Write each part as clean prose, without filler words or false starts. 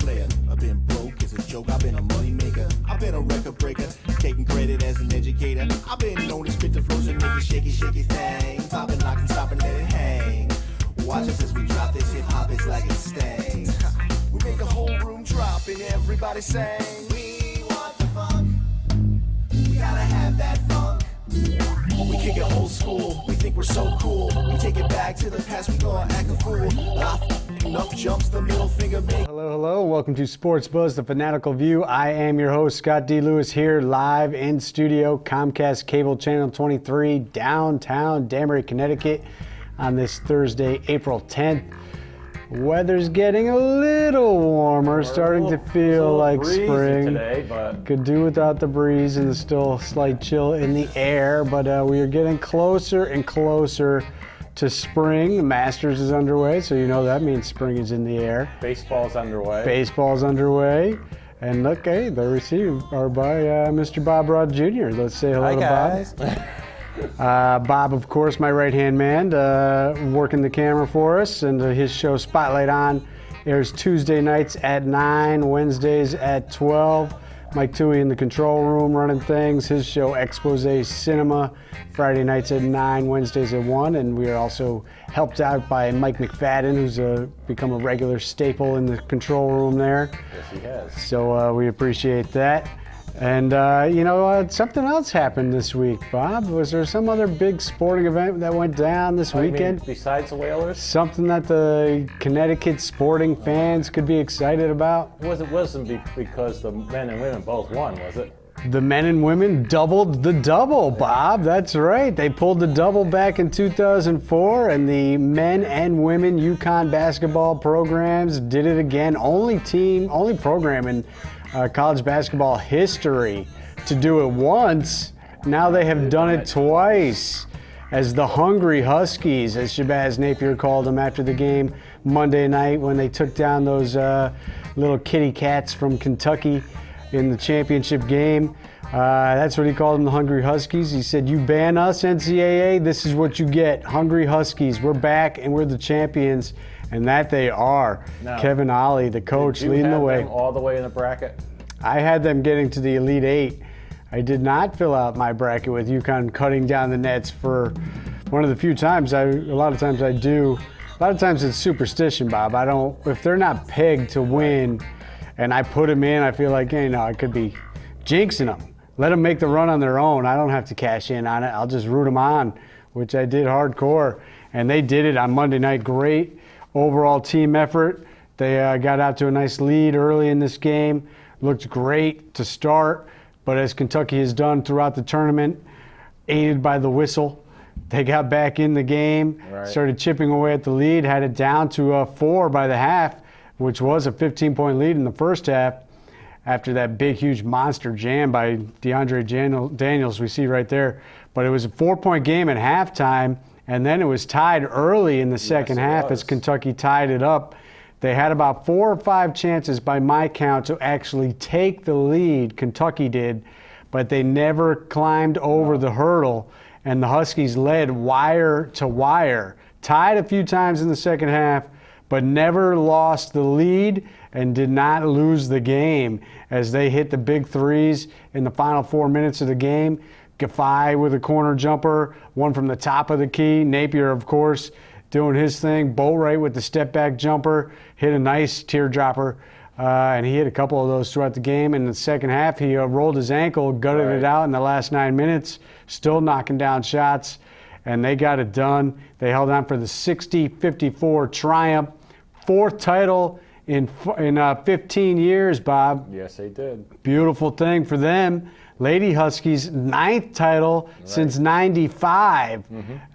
player. I've been broke as a joke, I've been a money maker. I've been a record breaker, taking credit as an educator. I've been known to spit the flows and make a shaky, shaky thing. Popping, locking, stopping, let it hang. Watch us as we drop this hip hop, it's like it stings. We make the whole room drop and everybody sing. We want the funk. We gotta have that funk. We kick it old school, we think we're so cool. We take it back to the past, we gonna act a fool. Up jumps the middle finger. Hello. Welcome to Sports Buzz, the Fanatical View. I am your host, Scott D. Lewis, here live in studio, Comcast Cable Channel 23, downtown Danbury, Connecticut, on this Thursday, April 10th. Weather's getting a little warmer, starting to feel like spring. Today, but could do without the breeze and the still slight chill in the air, but we are getting closer and closer to spring. The Masters is underway, so you know that means spring is in the air. Baseball's underway. And look, hey, the receiver are by Mr. Bob Rod Jr. Let's say hello Hi, to guys. Bob. Bob, of course, my right-hand man, working the camera for us, and his show Spotlight On airs Tuesday nights at 9, Wednesdays at 12. Mike Toohey in the control room running things. His show Expose Cinema, Friday nights at 9, Wednesdays at 1. And we are also helped out by Mike McFadden, who's become a regular staple in the control room there. Yes, he has. So we appreciate that. And, something else happened this week, Bob. Was there some other big sporting event that went down this weekend? You mean besides the Whalers? Something that the Connecticut sporting fans could be excited about? It wasn't because the men and women both won, was it? The men and women doubled the double, Bob. That's right. They pulled the double back in 2004, and the men and women UConn basketball programs did it again. Only program in college basketball history to do it once. Now they have done it twice as the Hungry Huskies, as Shabazz Napier called them after the game Monday night when they took down those little kitty cats from Kentucky in the championship game. That's what he called them, the Hungry Huskies. He said, "You ban us, NCAA, this is what you get. Hungry Huskies, we're back and we're the champions." And that they are. Now, Kevin Ollie, the coach, leading the way. Them all the way in the bracket? I had them getting to the Elite Eight. I did not fill out my bracket with UConn cutting down the nets for one of the few times. A lot of times I do. A lot of times it's superstition, Bob. If they're not pegged to win and I put them in, I feel like, I could be jinxing them. Let them make the run on their own. I don't have to cash in on it. I'll just root them on, which I did hardcore. And they did it on Monday night. Great overall team effort. They got out to a nice lead early in this game. Looked great to start, but as Kentucky has done throughout the tournament, aided by the whistle, they got back in the game, started chipping away at the lead, had it down to 4 by the half, which was a 15-point lead in the first half after that big, huge monster jam by DeAndre Daniels we see right there. But it was a 4-point game at halftime, and then it was tied early in the second half as Kentucky tied it up. They had about 4 or 5 chances by my count to actually take the lead, Kentucky did, but they never climbed over the hurdle, and the Huskies led wire to wire. Tied a few times in the second half, but never lost the lead and did not lose the game as they hit the big threes in the final 4 minutes of the game. Gaffey with a corner jumper, one from the top of the key. Napier, of course, doing his thing. Boatwright with the step-back jumper, hit a nice teardropper, and he hit a couple of those throughout the game. In the second half, he rolled his ankle, gutted it out in the last 9 minutes, still knocking down shots, and they got it done. They held on for the 60-54 triumph. 4th title in 15 years, Bob. Yes, they did. Beautiful thing for them. Lady Huskies, 9th title since 95.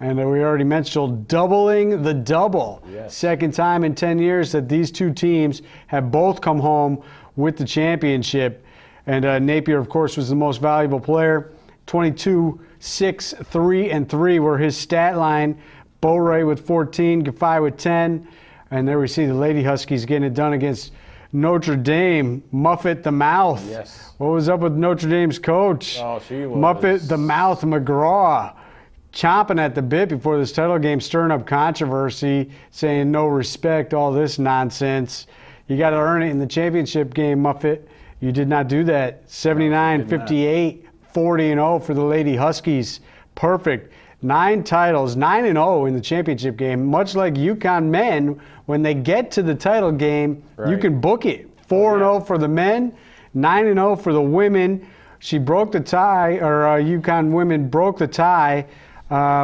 And we already mentioned doubling the double. Yes. Second time in 10 years that these two teams have both come home with the championship. And Napier, of course, was the most valuable player. 22, 6, 3, and 3 were his stat line. Boatwright with 14, Gaffey with 10. And there we see the Lady Huskies getting it done against Notre Dame, Muffet the Mouth. Yes. What was up with Notre Dame's coach? Oh, she was. Muffet the Mouth McGraw, chomping at the bit before this title game, stirring up controversy, saying no respect, all this nonsense. You got to earn it in the championship game, Muffet. You did not do that. 79-58, 40-0 for the Lady Huskies. Perfect. 9 titles, 9-0 in the championship game. Much like UConn men, when they get to the title game, you can book it. 4-0 for the men, 9-0 for the women. She broke the tie, or UConn women broke the tie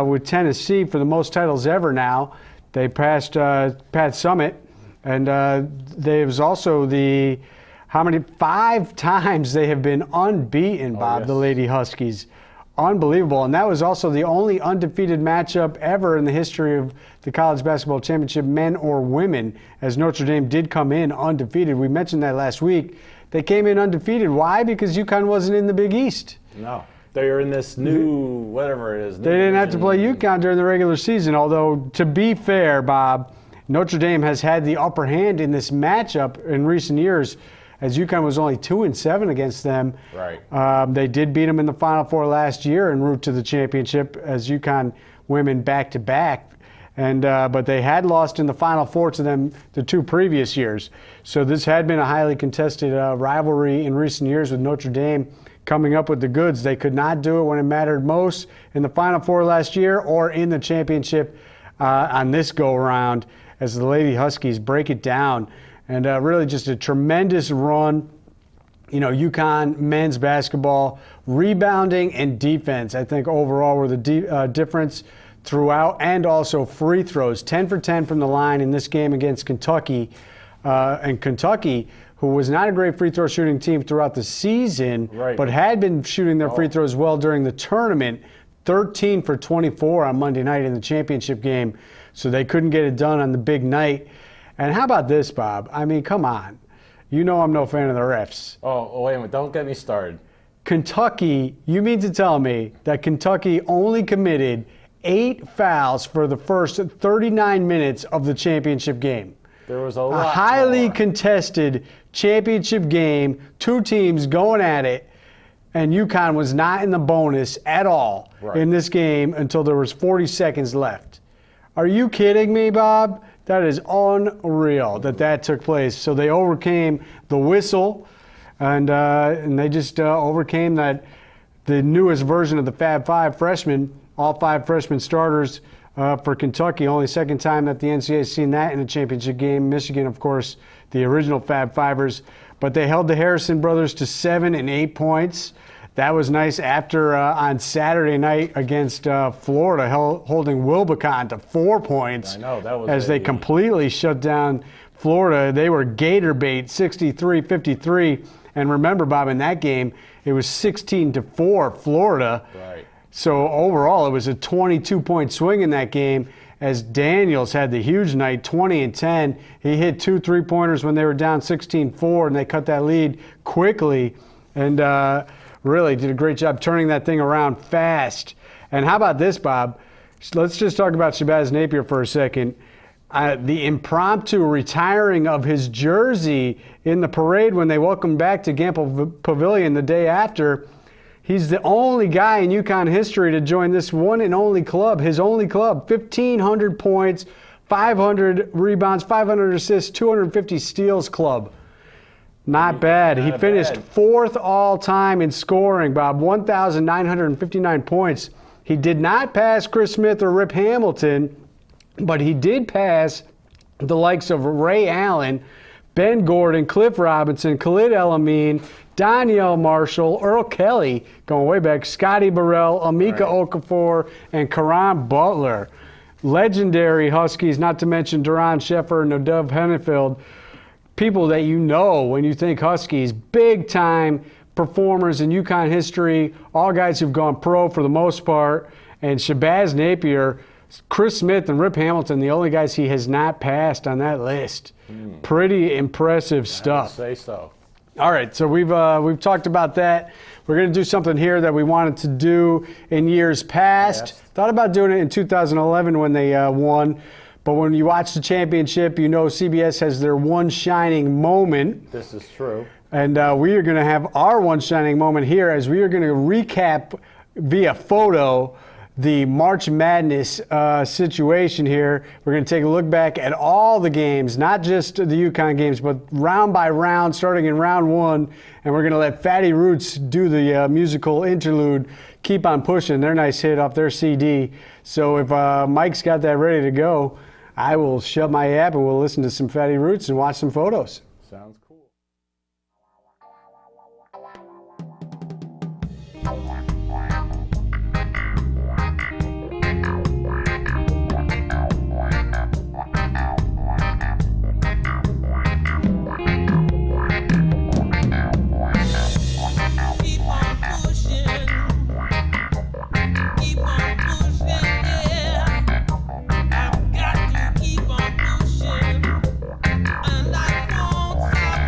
with Tennessee for the most titles ever now. They passed Pat Summitt, and there was also 5 times they have been unbeaten, Bob, the Lady Huskies. Unbelievable. And that was also the only undefeated matchup ever in the history of the college basketball championship, men or women, as Notre Dame did come in undefeated. We mentioned that last week. They came in undefeated. Why? Because UConn wasn't in the Big East. No. They're in this new, whatever it is. They didn't have to play UConn during the regular season, although, to be fair, Bob, Notre Dame has had the upper hand in this matchup in recent years, as UConn was only 2-7 against them. Right. They did beat them in the Final Four last year en route to the championship as UConn women back-to-back. But they had lost in the Final Four to them the 2 previous years. So this had been a highly contested rivalry in recent years with Notre Dame coming up with the goods. They could not do it when it mattered most in the Final Four last year or in the championship on this go-around as the Lady Huskies break it down. And really just a tremendous run. You know, UConn men's basketball, rebounding and defense, I think overall were the difference throughout, and also free throws. 10 for 10 from the line in this game against Kentucky. And Kentucky, who was not a great free throw shooting team throughout the season, but had been shooting their free throws well during the tournament, 13 for 24 on Monday night in the championship game. So they couldn't get it done on the big night. And how about this, Bob? I mean, come on. You know I'm no fan of the refs. Oh, wait a minute. Don't get me started. Kentucky, you mean to tell me that Kentucky only committed 8 fouls for the first 39 minutes of the championship game? There was a lot A highly more. contested championship game, 2 teams going at it, and UConn was not in the bonus at all in this game until there was 40 seconds left. Are you kidding me, Bob? That is unreal that took place. So they overcame the whistle, and they just overcame the newest version of the Fab Five freshmen, all 5 freshman starters for Kentucky. Only second time that the NCAA has seen that in a championship game. Michigan, of course, the original Fab Fivers. But they held the Harrison brothers to 7 and 8 points. That was nice after on Saturday night against Florida, holding Wilbekin to 4 points. I know, that was as they completely shut down Florida. They were gator bait, 63-53. And remember, Bob, in that game, it was 16-4 Florida. Right. So overall, it was a 22-point swing in that game as Daniels had the huge night, 20 and 10. He hit 2 3-pointers when they were down 16-4, and they cut that lead quickly. And really did a great job turning that thing around fast. And how about this, Bob? Let's just talk about Shabazz Napier for a second. The impromptu retiring of his jersey in the parade when they welcomed back to Gamble Pavilion the day after. He's the only guy in UConn history to join this one and only club, his only club. 1,500 points, 500 rebounds, 500 assists, 250 steals club. Not bad. He finished 4th all-time in scoring, Bob, 1,959 points. He did not pass Chris Smith or Rip Hamilton, but he did pass the likes of Ray Allen, Ben Gordon, Cliff Robinson, Khalid El-Amin, Danielle Marshall, Earl Kelly, going way back, Scotty Burrell, Amika Okafor, and Karan Butler. Legendary Huskies, not to mention Duran Sheffer and Nadav Hennefield. People that you know when you think Huskies, big-time performers in UConn history, all guys who've gone pro for the most part, and Shabazz Napier, Chris Smith, and Rip Hamilton, the only guys he has not passed on that list. Pretty impressive stuff. I would say so. All right, so we've talked about that. We're going to do something here that we wanted to do in years past. Thought about doing it in 2011 when they won. But when you watch the championship, you know CBS has their one shining moment. This is true. And we are going to have our one shining moment here as we are going to recap via photo the March Madness situation here. We're going to take a look back at all the games, not just the UConn games, but round by round, starting in round one. And we're going to let Fatty Roots do the musical interlude, Keep on Pushing, their nice hit off their CD. So if Mike's got that ready to go, I will shut my app and we'll listen to some Fatty Roots and watch some photos. Sounds cool. I've got to keep on pushing, and I won't stop.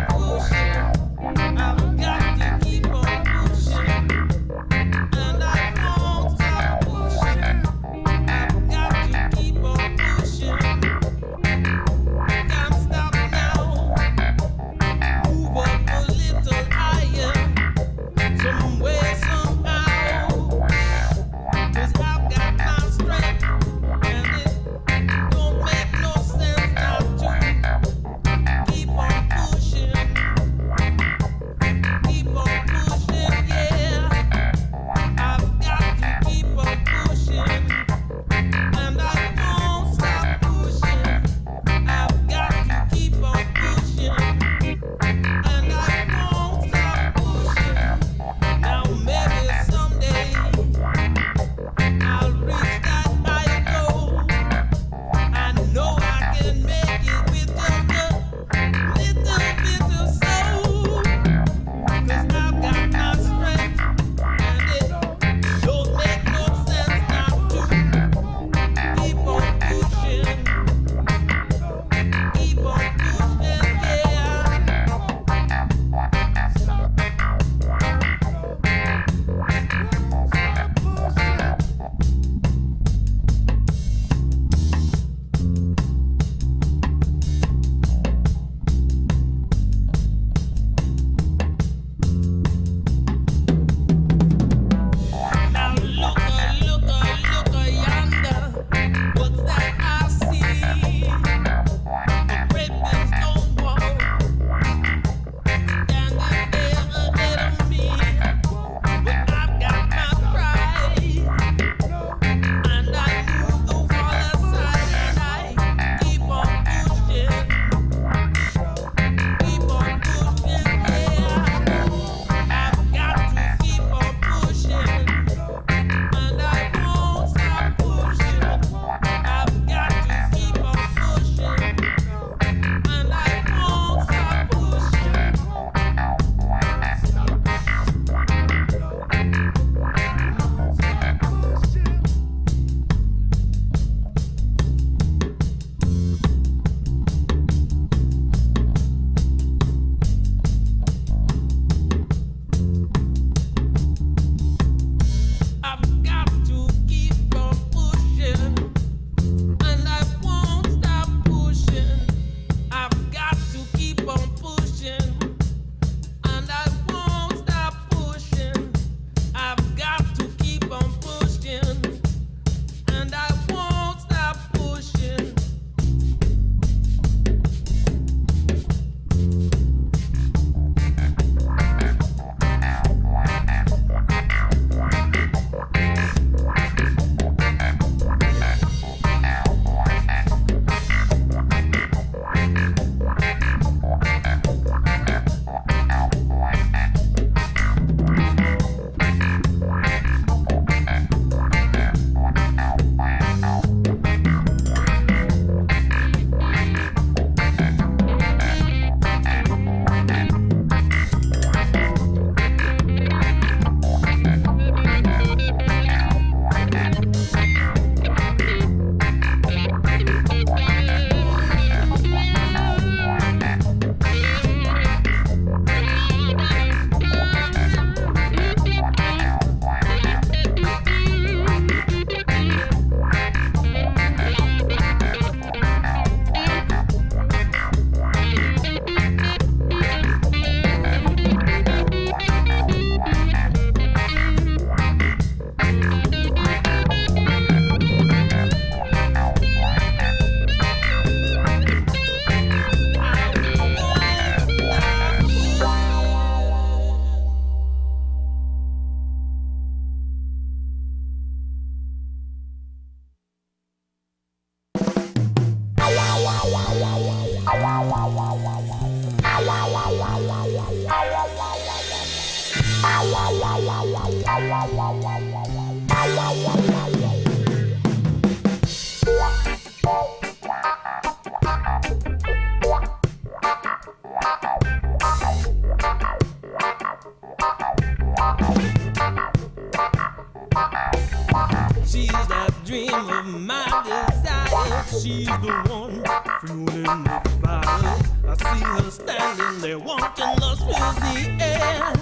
She's that dream of my desire. She's the one fueling the fire. I see her standing there wanting us with the air.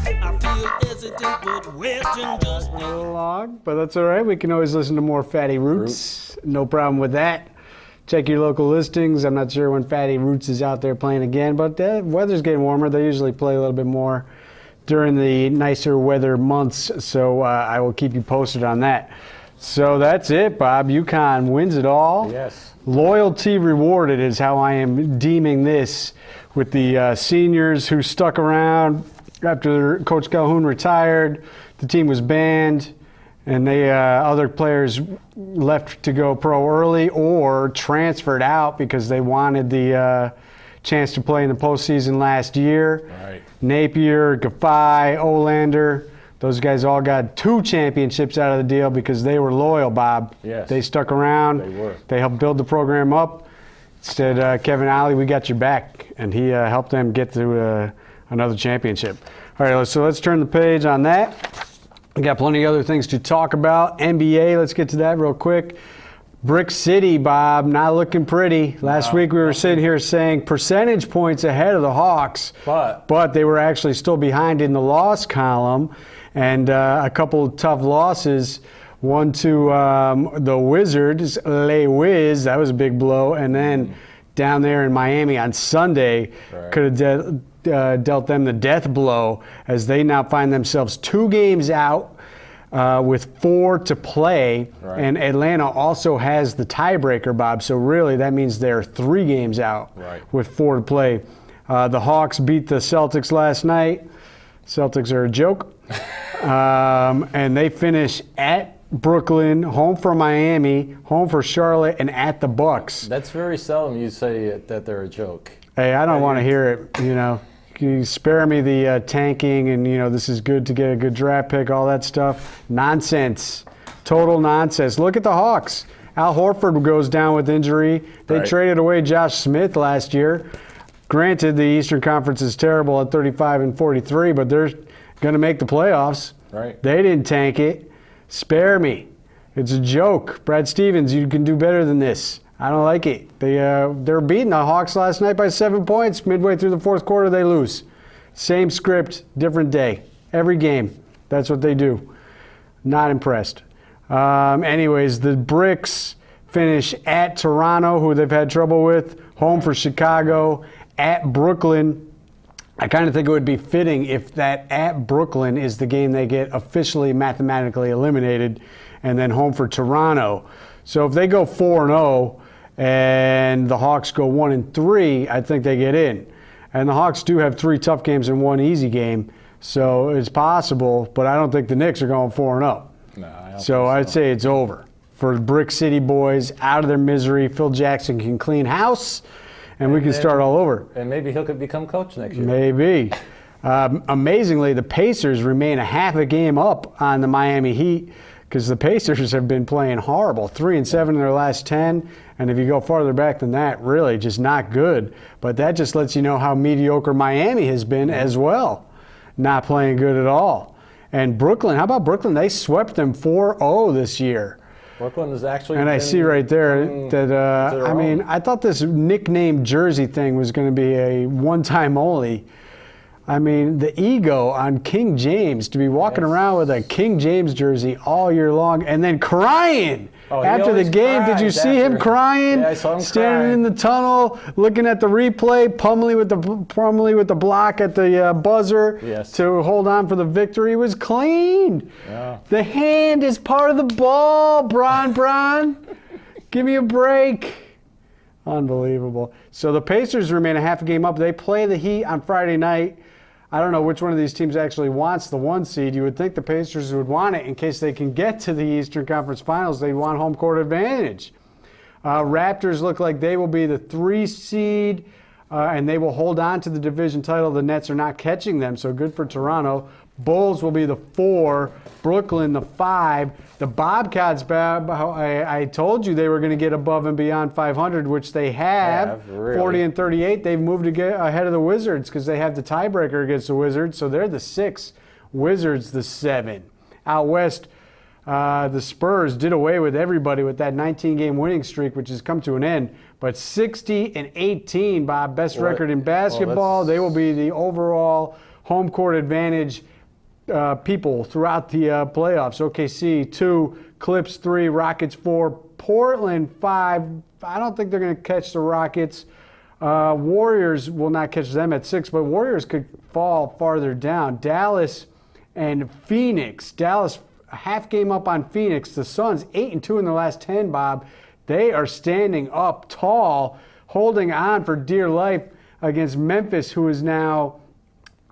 I feel hesitant but wedging just A little long, but that's all right. We can always listen to more Fatty Roots. No problem with that. Check your local listings. I'm not sure when Fatty Roots is out there playing again, but the weather's getting warmer. They usually play a little bit more during the nicer weather months, so I will keep you posted on that. So that's it, Bob. UConn wins it all. Yes. Loyalty rewarded is how I am deeming this, with the seniors who stuck around after Coach Calhoun retired. The team was banned, and they other players left to go pro early or transferred out because they wanted the chance to play in the postseason last year. Right. Napier, Gaffey, Olander, those guys all got 2 championships out of the deal because they were loyal, Bob. Yes. They stuck around. They were. They helped build the program up. Said, Kevin Ollie, we got your back. And he helped them get to another championship. All right, so let's turn the page on that. We got plenty of other things to talk about. NBA, let's get to that real quick. Brick City, Bob, not looking pretty. Last week we were sitting here saying percentage points ahead of the Hawks, but they were actually still behind in the loss column, and a couple of tough losses. One to the Wizards, Les Wiz, that was a big blow, and then down there in Miami on Sunday could have dealt them the death blow, as they now find themselves 2 games out. With 4 to play, and Atlanta also has the tiebreaker, Bob. So really, that means they're 3 games out with 4 to play. The Hawks beat the Celtics last night. Celtics are a joke, and they finish at Brooklyn, home for Miami, home for Charlotte, and at the Bucks. That's very seldom you say that they're a joke. Hey, I don't want to hear it. Can you spare me the tanking and, this is good to get a good draft pick, all that stuff? Nonsense. Total nonsense. Look at the Hawks. Al Horford goes down with injury. They traded away Josh Smith last year. Granted, the Eastern Conference is terrible at 35 and 43, but they're going to make the playoffs. Right. They didn't tank it. Spare me. It's a joke. Brad Stevens, you can do better than this. I don't like it. They're beating the Hawks last night by 7 points. Midway through the fourth quarter, they lose. Same script, different day. Every game. That's what they do. Not impressed. Anyways, the Bricks finish at Toronto, who they've had trouble with, home for Chicago, at Brooklyn. I kind of think it would be fitting if that at Brooklyn is the game they get officially mathematically eliminated, and then home for Toronto. So if they go 4-0 and the Hawks go 1-3, I think they get in. And the Hawks do have 3 tough games and 1 easy game, so it's possible, but I don't think the Knicks are going 4-0. No, so I'd say it's over for the Brick City boys, out of their misery. Phil Jackson can clean house, and we can start all over. And maybe he could become coach next year. Maybe. Amazingly, the Pacers remain a half a game up on the Miami Heat, because the Pacers have been playing horrible, 3-7 in their last 10, and if you go farther back than that, really just not good. But that just lets you know how mediocre Miami has been as well, not playing good at all. And Brooklyn, how about Brooklyn? They swept them 4-0 this year. Brooklyn is actually. And I see right there that, I thought this nickname jersey thing was going to be a one-time only. I mean, the ego on King James, to be walking around with a King James jersey all year long and then crying after the game. Did you see him crying? Yeah, I saw him standing crying. in the tunnel, looking at the replay, pummeling with the block at the buzzer to hold on for the victory. He was clean. Yeah. The hand is part of the ball, Bron. Give me a break. Unbelievable. So the Pacers remain a half a game up. They play the Heat on Friday night. I don't know which one of these teams actually wants the 1 seed. You would think the Pacers would want it in case they can get to the Eastern Conference Finals. They want home court advantage. Raptors look like they will be the 3 seed, and they will hold on to the division title. The Nets are not catching them, so good for Toronto. Bulls will be the 4, Brooklyn the 5. The Bobcats, I told you they were going to get above and beyond 500, which they have. Really? 40 and 38. They've moved to get ahead of the Wizards because they have the tiebreaker against the Wizards, so they're the 6. Wizards the 7. Out west, the Spurs did away with everybody with that 19-game winning streak, which has come to an end. But 60 and 18, Bob, best record in basketball. They will be the overall home court advantage people throughout the playoffs. OKC 2, Clips 3, Rockets 4, Portland 5. I don't think they're going to catch the Rockets. Warriors will not catch them at 6, but Warriors could fall farther down. Dallas and Phoenix. Dallas a half game up on Phoenix. The Suns 8-2 in the last 10, Bob. They are standing up tall, holding on for dear life against Memphis, who is now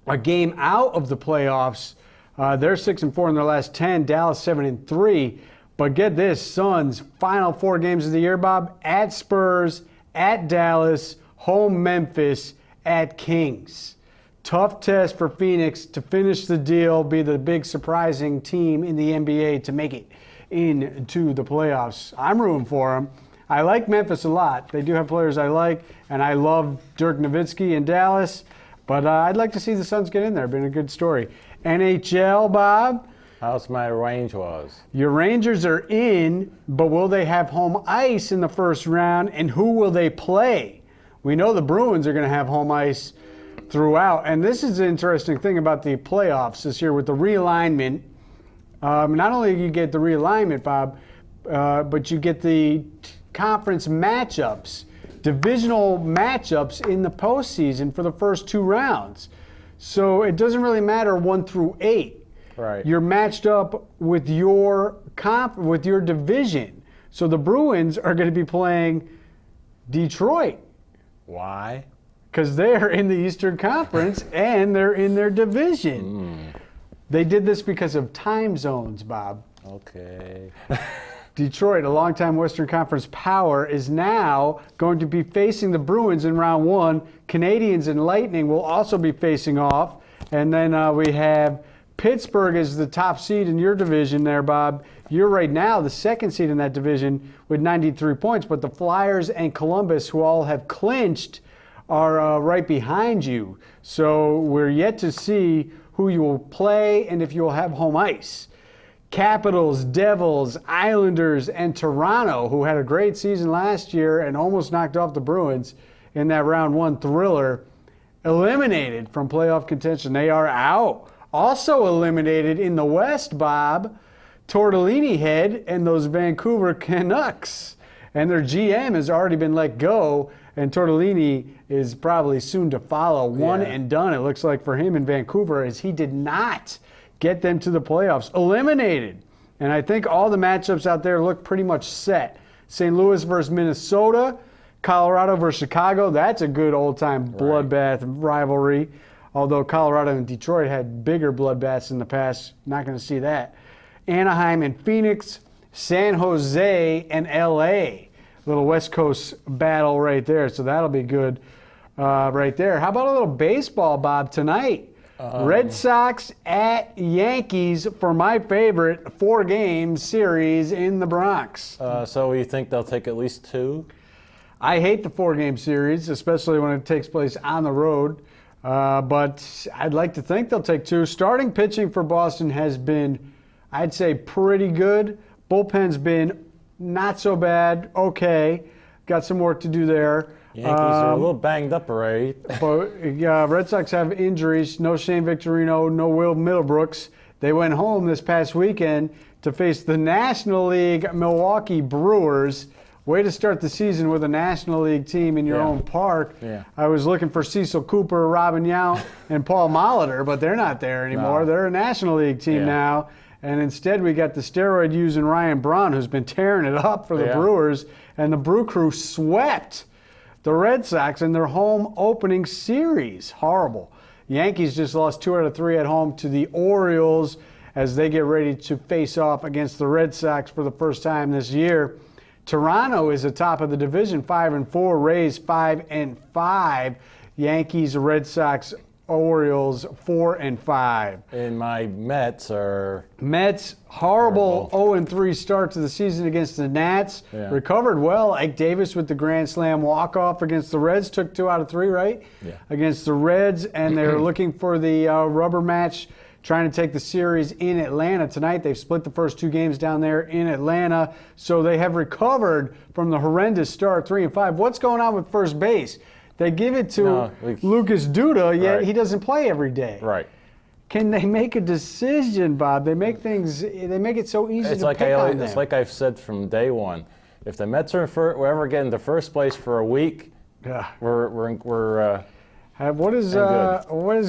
a game out of the playoffs. They're 6-4 in their last 10. Dallas 7-3. But get this, Suns final 4 games of the year, Bob. At Spurs, at Dallas, home Memphis, at Kings. Tough test for Phoenix to finish the deal, be the big surprising team in the NBA to make it into the playoffs. I'm rooting for them. I like Memphis a lot. They do have players I like, and I love Dirk Nowitzki in Dallas. But I'd like to see the Suns get in there. Been a good story. NHL, Bob. How's my range was? Your Rangers are in, but will they have home ice in the first round, and who will they play? We know the Bruins are going to have home ice throughout, and this is an interesting thing about the playoffs this year with the realignment. Not only do you get the realignment, Bob, but you get the conference matchups, divisional matchups in the postseason for the first 2 rounds. So it doesn't really matter 1 through 8. Right. You're matched up with your with your division. So the Bruins are going to be playing Detroit. Why? Because they're in the Eastern Conference and they're in their division. They did this because of time zones, Bob. Okay. Detroit, a longtime Western Conference power, is now going to be facing the Bruins in round 1. Canadians and Lightning will also be facing off. And then we have Pittsburgh as the top seed in your division there, Bob. You're right now the 2nd seed in that division with 93 points. But the Flyers and Columbus, who all have clinched, are right behind you. So we're yet to see who you will play and if you'll have home ice. Capitals, Devils, Islanders, and Toronto, who had a great season last year and almost knocked off the Bruins in that round 1 thriller, eliminated from playoff contention. They are out. Also eliminated in the West, Bob, Tortellini Head and those Vancouver Canucks. And their GM has already been let go, and Tortellini is probably soon to follow. One and done, it looks like, for him in Vancouver, as he did not get them to the playoffs. Eliminated. And I think all the matchups out there look pretty much set. St. Louis versus Minnesota, Colorado versus Chicago. That's a good old-time bloodbath rivalry. Although Colorado and Detroit had bigger bloodbaths in the past. Not going to see that. Anaheim and Phoenix, San Jose and L.A. Little West Coast battle right there. So that'll be good right there. How about a little baseball, Bob, tonight? Red Sox at Yankees for my favorite 4-game series in the Bronx. So you think they'll take at least 2? I hate the 4-game series, especially when it takes place on the road. But I'd like to think they'll take 2. Starting pitching for Boston has been, I'd say, pretty good. Bullpen's been not so bad. Okay. Got some work to do there. Yankees are a little banged up, right? But Red Sox have injuries. No Shane Victorino, no Will Middlebrooks. They went home this past weekend to face the National League Milwaukee Brewers. Way to start the season with a National League team in your own park. Yeah. I was looking for Cecil Cooper, Robin Yount, and Paul Molitor, but they're not there anymore. No. They're a National League team now. And instead we got the steroid-using Ryan Braun, who's been tearing it up for the Brewers. And the Brew Crew swept the Red Sox in their home opening series. Horrible. Yankees just lost 2 out of 3 at home to the Orioles as they get ready to face off against the Red Sox for the first time this year. Toronto is atop of the division, 5-4. Rays 5-5. Yankees, Red Sox, Orioles 4-5. And my Mets are Horrible 0-3 start to the season against the Nats. Yeah. Recovered well. Ike Davis with the grand slam walk-off against the Reds. Took 2 out of 3, right? Yeah. Against the Reds, and they're looking for the rubber match, trying to take the series in Atlanta tonight. They've split the first 2 games down there in Atlanta, so they have recovered from the horrendous start, 3-5. What's going on with first base? They give it to Lucas Duda, yet Right. he doesn't play every day. right. Can they make a decision, Bob? They make it so easy It's to like pick on them. it's like I've said from day one. If the Mets are we're ever getting to first place for a week, Yeah. we're What is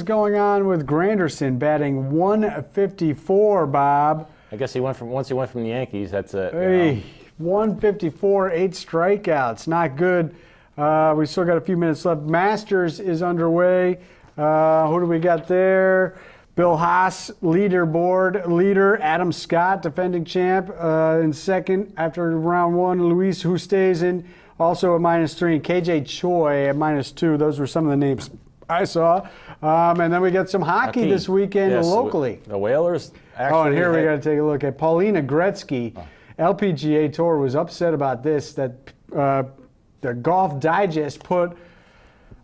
going on with Granderson batting 154, Bob? I guess once he went from the Yankees, that's it. Hey, 154, 8 strikeouts. Not good. We still got a few minutes left. Masters is underway. Who do we got there? Bill Haas, leaderboard leader. Adam Scott, defending champ, in second after round 1. Luis Oosthuizen also at -3. And KJ Choi at -2. Those were some of the names I saw. And then we got some hockey this weekend locally. The Whalers actually. Oh, and here we got to take a look at Paulina Gretzky. LPGA Tour was upset about this, that the Golf Digest put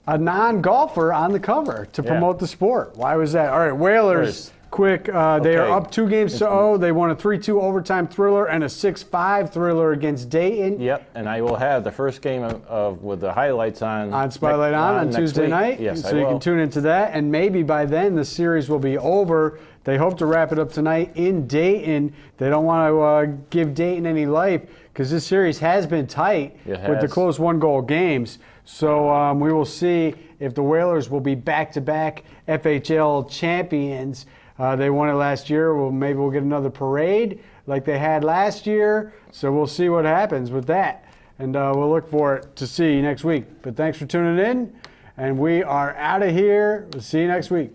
a non-golfer on the cover to promote the sport. Why was that? All right, Whalers, quick. They are up 2-0. They won a 3-2 overtime thriller and a 6-5 thriller against Dayton. Yep, and I will have the first game of with the highlights on Spotlight on Tuesday week. night. Yes, so I you will. can tune into that, and maybe by then the series will be over. They hope to wrap it up tonight in Dayton. They don't want to give Dayton any life because this series has been tight with the close 1-goal games. So we will see if the Whalers will be back-to-back FHL champions. They won it last year. Well, maybe we'll get another parade like they had last year. So we'll see what happens with that. And we'll look for it to see you next week. But thanks for tuning in. And we are out of here. We'll see you next week.